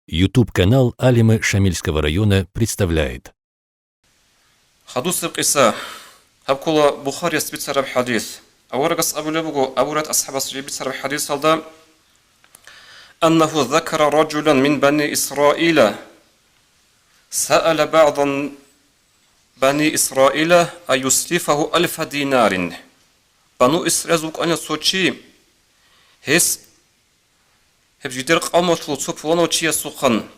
YouTube-канал Алимы Шамильского района представляет. حدوث القصة هبكولا بخاري بيتسرب حديث أورقس أبو لبغو أورات أصحاب السجي بيتسرب حديث هذا أنه ذكر رجلا من بني إسرائيل سأل بعض بني إسرائيل أن يسلفه 1000 دينار بنو إسرائيل زوك أن يصوتشي هس هبجدر قوم وطلوصوب ونوتشي سوخن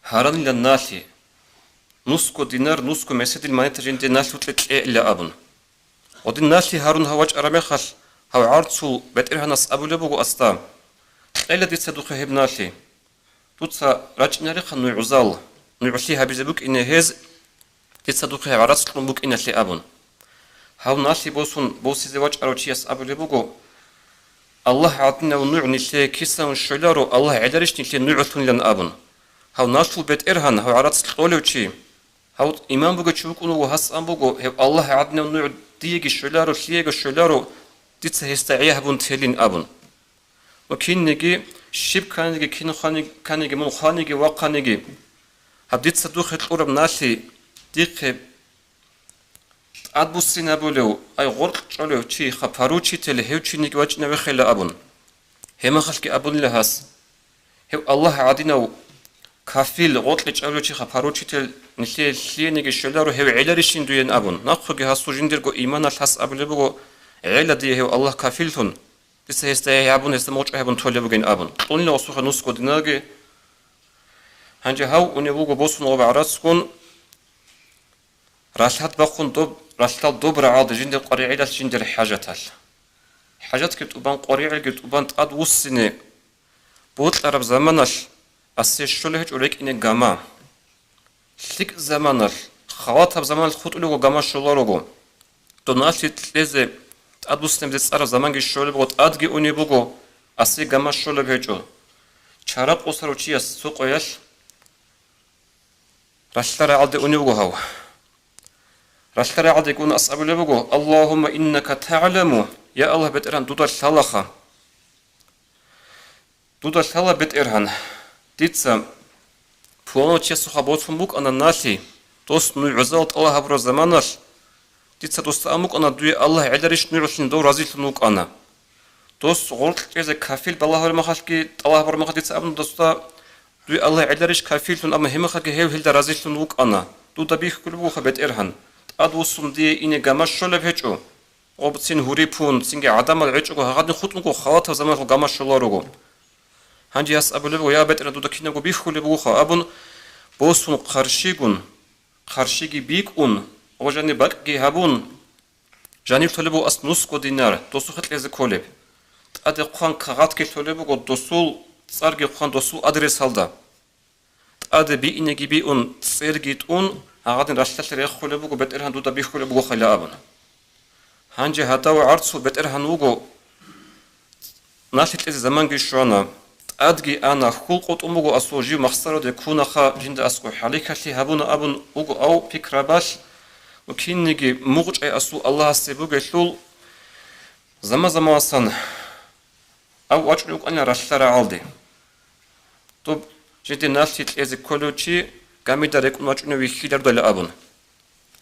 هارن للناثي نسكو دينار نسكو مسجد المانيتا جندي ناس وتلتلئ إلا أبن ودين ناسي هارون هواج أراميخال هاو عارتسو بيتئرها ناس أبو لبغو أستا تلئيلا دي تصدوخي هب ناسي توتسا راج ناريخا نوي عزال نوي عسيها بيزبوك إني هز دي تصدوخي عراتس لنبوك إنا سي أبن هاو ناسي بوسي زواج أروتياس أبو لبغو الله عطنا ونوع نسي كيسا ونشولارو الله عدرش نسي نوعثون لن أبن هاو ناسو بيتئرهن هاو عراتس لقولوشي هاو إمام بوغو تشوكونو وهاس أمبوغو هاو الله عدنا ونوع ديجي شولارو سيجو شولارو ديتس هستعيه بون تهلين أبن وكين نجي شيب كانجي كين خاني كانجي من خانجي وقانجي هبديت صدوخ القرب ناسي ديك أدبوسين أبولو أي غرق شلو شي خبروشي تلهيو شي نجي وجنا بخلا أبن هما خلك أبن لهاس هاو الله عدنا كافيل غوتلي شلو شي خبروشي تل نسي سي نجي شلارو هاو علاريشين دوين أبن ناخوجي هاسو جندرغو إيمان الحس أبلبغو عيلة دي هو الله كافيلتون ديس هستاي أبن هستموج أبن تولبغين أبن طولنا وصوخ نسكو ديناغي هنجي هاو ونبوغو بوسون وبعراتسكون راشات باخون راشتال دوبرا عاد جندر قريعيلة جندر حاجتال حاجات كتوبان قريعيل كتوبان تقاد وسنة بوت عرب زمانش أسي شولهج وليك إني غاما سيك زمانش خواتها زمان الخط لغو غاما شولارغو دوناسي تلزي تقادوستم ديس عرب زمانجي شولبغو تقادجي ونبوغو أسي غاما شولبهجو چاراب قصرو چياس سوقوياش راشتار عالدي ونبوغو هاو راشتار عالدي يكون أصعب لبوغو اللهم إنك تعلم يا الله بتئران دودا شالخا دودا شالا بتئران ديتسا فوانو چيسو خابوت فمبوك أنا ناسي دوست نوي عزالت الله هبرو زمانش ديتسا دوست أموك أنا دوي الله عدرش نوعشن دو رازيل نوك أنا دوست غلط كيزا كافيل بالله ورمخاشكي الله ورمخ ديتسا أبن دوستا دوي الله عدرش كافيل تون أما همخاكي هيو هيل دا رازيل نوك أنا دو دبيخ كلبو خبت إرهن أدوسم دي إني غاماش شولب هيجو وبتسين هوري بون سينجي عدم العيجو هغادن خوتنكو خواتها زمان غاماش شولارغو هنجي هس أبو لبو يا بيت ردودا كينغو بيخو لبوخا أبن بوسون قرشيغي بيكون وجاني باكي هابون جاني تولبو أس نسكو دينار دوسو خط ليزي كولب تأدي قوان كغات كي تولبو دوسول تصارغي قوان دوسول أدريس هالدا تأدي بي إنجي بيون تصيرغي تون هغادن راشتال ريخو لبوغو بيت إرهان دودا بيخو لبوغو خيلا أبن هنجي هاتاو عرصو بيت إرهان وغو ناشي تلزي زمانجي شوانا أدقي أنا خلقت أمغو أسوجي مخسرو دي كونخا جند أسكو حاليكالي هابونا أبن أغو أو فكرة باش وكين نيجي مغج أي أسو الله سيبوغي ثول زما صن أو أجنوك أنا رشترى عالدي طب جدي ناسي تلزي كولوشي قامي داريك أجنو ويخيلر دولي أبن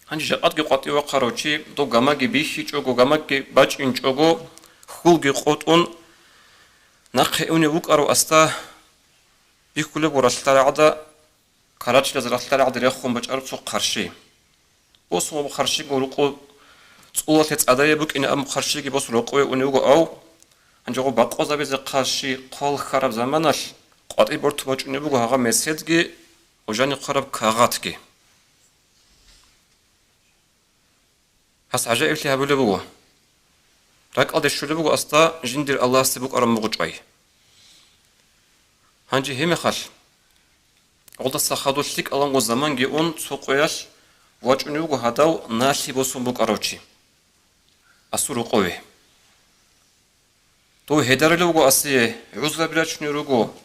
هنجي جاقاتي قاطي وقاروشي دو قاماقي بيشي جوغو قاماقي باج إن جوغو خلقي قوتون نقي أوني وك أرو أستا بيكولي ورشترى عدا كاراتش لازر رشترى عدا ريخون باج أرو سوق قرشي بوس مو خرشي غورقو صولة تتعدايا بوك إن أم خرشي بوس رقوي ونيوغو أو هنجوغو باقو زابيزي قرشي قول خراب زمانش قاطي بورتو باج ونيوغو هاغا مسيدغي وجاني قرب كاغاتغي هس عجائب لي هابو لبوغو راك ألدي شو لبوغو أستا جندير الله سيبوك أرم مغجعي هنجي همي خال غلطة ساخادو شليك ألانغو زمانجي أون سوقوياش واجنوغو هاداو ناشي بوسون بوك أروشي أسورو قوي تو هدار لوغو أسي عزلا بلاش نيروغو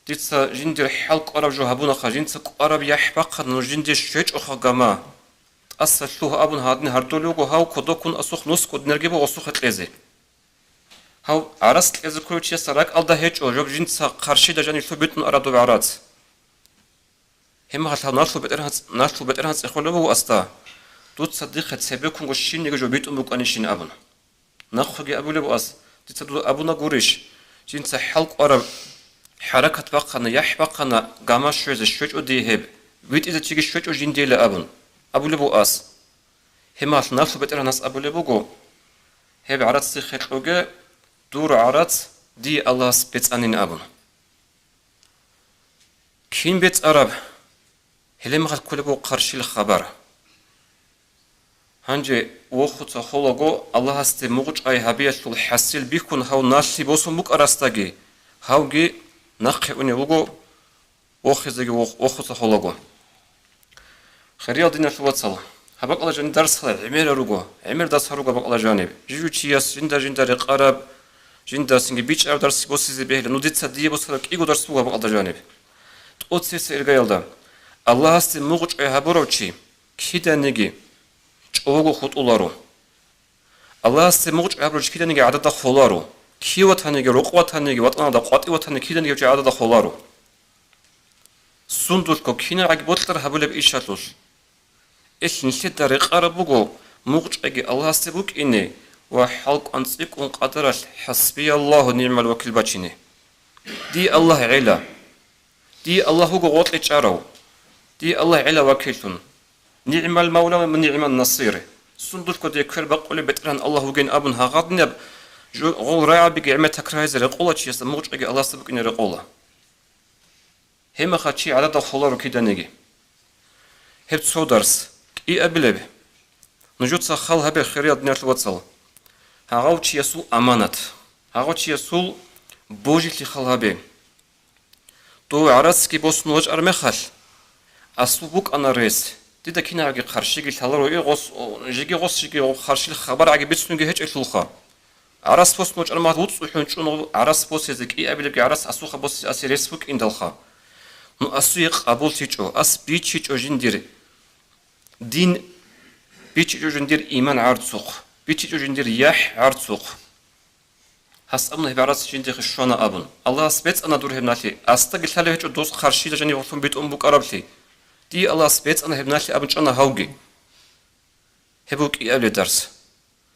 ديتسا جندير حلق أراب جو هابونا خا جنسا أراب يحبق نو جندير شويج أخا غاما أسلوه أبن هادني هردو لوغو هاو كودوكون أسوخ نسكو دنرغيبو أسوخ تلزي هاو عرس تلزي كروتشي سراك ألدا هيج أو جوب جنسا قرشي دا جاني ثبتن أرادو بعرات هم هالها نالو بترهان سخولو أستا دوت صديق تسبيكون وشين نيجو بيت أمك أنيشين أبونا نخوجي أبو لبو أس تتدو أبونا غوريش جين تحلق أرب حركة بقنا يح بقنا قامش شوية شوية وديهب بيت إذا تيجي شوية وجين ديلا أبو لبو أس هم هال نالو بترهان ناس أبو لبو جو هب عرض سيخل أوجا دور عرض دي الله سبيت أنين أبونا كين بيت أرب هلما خل كل بو قرشي الخبر هنجي وخوت خلقو الله است موج أي هبيت الحسيل بيكون هاو ناسي بوسو مك أرستاجي هاوجي نقي أني وجو وخزجي وخوت خلقو خريال دينا شو وصل هبق الله جن درس خلال عمير رجو عمير درس رجو بق الله جانب جيو تشياس جندا رقارب جندا سنجي بيتش أو درس بوسي به لأنه ديت صديق بوس خلق إيجو درس بق الله جانب تقصي سيرجايلدا الله است موج أي هبروتشي كيدا نجي اوغو خود اولارو الله است موج ابروج کیدنگی عدد خولارو کی وطنگی رقوتنگی وطن دا قاطی وطن کیدنگی چه عدد خولارو سوندوش کو کینا اگه بوتر هبول به ایشاتوش اش نشد در قربوگو موج اگه الله است بوک اینه و حلق انصيق اون قدرش حسبي الله ونعم الوكيل بچینه دی الله علا دی الله هو قوت اچارو دی الله علا وكيلتون نعم المولى ونعم النصير سندوش كده كفر بقول بتران الله وجن أبن هاقدنا جو غول راعي بجمع تكرايز رقولة شيء سموج أجي الله سبك إن رقولة هم خاتشي على دخولة ركيدا نجي هبت صودرس إيه أبلب نجود سخال هبه خيريات نيرت وصل هاقوتش يسول أمانة هاقوتش يسول بوجي خال هبه تو عرس كي بوس نوج أرمخال أسلوبك أنا رئيس دیده کی نگه خرشیگی تلروی قص جیگی قص جیگی خرشیل خبر اگه بیشتونگی هیچ اشلخا عرس پوست نوچ ارمات ووت سوحنچون عرس پوست یزکی ابیلگی عرس اسوخ باس اسیرس فوق ایندالخا نو اسوی قبول تیچو اس بیچیچو جندیر دین بیچیچو جندیر ایمان عرضوق بیچیچو جندیر یح عرضوق هس امنه بعرس جندیر خشونا ابون الله سبت انا دور همناتی استقل تله هیچ دوست خرشیل جنی وقتون بیت بوک عربتی دي الله سبيت أنا هبناش أبنش أنا هاوجي هبوك إيه درس